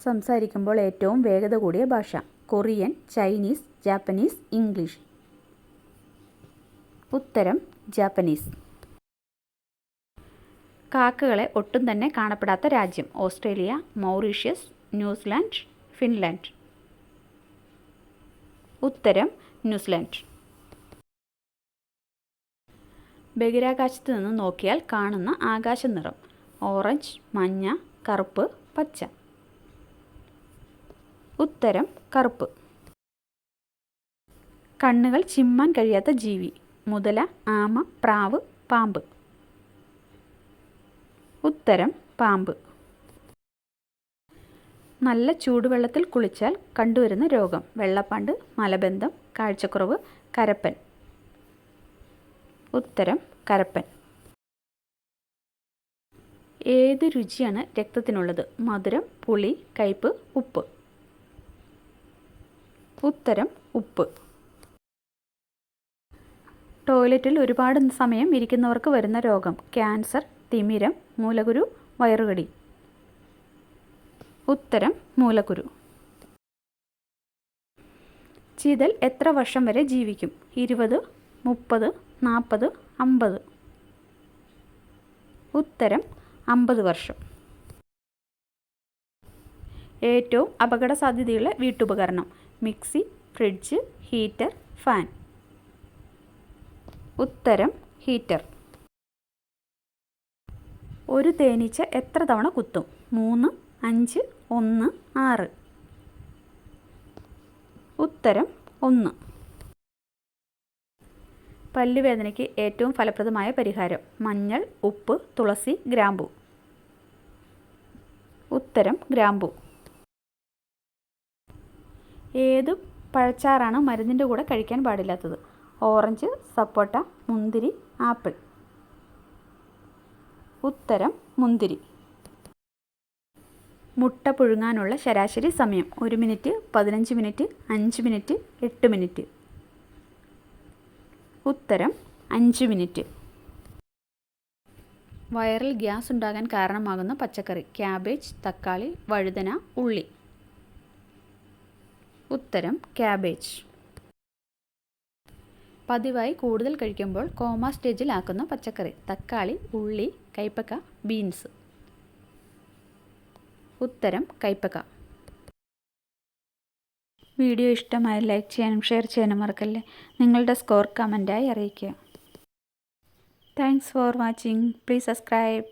സംസാരിക്കുമ്പോൾ ഏറ്റവും വേഗത കൂടിയ ഭാഷ? Korean, Chinese, Japanese, English. ഉത്തരം ജാപ്പനീസ്. കാക്കകളെ ഒട്ടും തന്നെ കാണപ്പെടാത്ത രാജ്യം? Australia, Mauritius, New Zealand, Finland. ഉത്തരം ന്യൂസിലാൻഡ്. ബഹിരാകാശത്ത് നിന്ന് നോക്കിയാൽ കാണുന്ന ആകാശ നിറം? ഓറഞ്ച്, മഞ്ഞ, കറുപ്പ്, പച്ച. ഉത്തരം കറുപ്പ്. കണ്ണുകൾ ചിമ്മാൻ കഴിയാത്ത ജീവി? മുതല, ആമ, പ്രാവ്, പാമ്പ്. ഉത്തരം പാമ്പ്. നല്ല ചൂടുവെള്ളത്തിൽ കുളിച്ചാൽ കണ്ടുവരുന്ന രോഗം? വെള്ളപ്പാണ്ട്, മലബന്ധം, കാഴ്ചക്കുറവ്, കരപ്പൻ. ഉത്തരം കരപ്പൻ. ഏത് രുചിയാണ് രക്തത്തിനുള്ളത്? മധുരം, പുളി, കയ്പ്, ഉപ്പ്. ഉത്തരം ഉപ്പ്. ടോയ്ലറ്റിൽ ഒരുപാട് സമയം ഇരിക്കുന്നവർക്ക് വരുന്ന രോഗം? ക്യാൻസർ, തിമിരം, മൂലകുരു, വയറുകടി. ഉത്തരം മൂലക്കുരു. ചീതൽ എത്ര വർഷം വരെ ജീവിക്കും? 20, 30, 40, 50. ഉത്തരം 50 വർഷം. ഏറ്റവും അപകട സാധ്യതയുള്ള വീട്ടുപകരണം? Mixie, fridge, heater, fan. ഉത്തരം ഹീറ്റർ. ഒരു തേനീച്ച എത്ര തവണ കുത്തും? 3, 5, 1, 6. ഉത്തരം 1. പല്ലുവേദനയ്ക്ക് ഏറ്റവും ഫലപ്രദമായ പരിഹാരം? മഞ്ഞൾ, ഉപ്പ്, തുളസി, ഗ്രാമ്പു. ഉത്തരം ഗ്രാമ്പു. ഏത് പഴച്ചാറാണ് മരുന്നിൻ്റെ കൂടെ കഴിക്കാൻ പാടില്ലാത്തത്? ഓറഞ്ച്, സപ്പോട്ട, മുന്തിരി, ആപ്പിൾ. ഉത്തരം മുന്തിരി. മുട്ട പുഴുങ്ങാനുള്ള ശരാശരി സമയം? 1 മിനിറ്റ്, 15 മിനിറ്റ്, 5 മിനിറ്റ്, 8 മിനിറ്റ്. ഉത്തരം 5 മിനിറ്റ്. വയറിൽ ഗ്യാസ് ഉണ്ടാകാൻ കാരണമാകുന്ന പച്ചക്കറി? ക്യാബേജ്, തക്കാളി, വഴുതന, ഉള്ളി. ഉത്തരം ക്യാബേജ്. പതിവായി കൂടുതൽ കഴിക്കുമ്പോൾ കോമ സ്റ്റേജിലാക്കുന്ന പച്ചക്കറി? തക്കാളി, ഉള്ളി, കൈപ്പക്ക, ബീൻസ്. ഉത്തരം കൈപ്പക്ക. വീഡിയോ ഇഷ്ടമായി ലൈക്ക് ചെയ്യാനും ഷെയർ ചെയ്യാനും മറക്കല്ലേ. നിങ്ങളുടെ സ്കോർ കമൻറ്റായി അറിയിക്കുക. Thanks for watching. Please subscribe.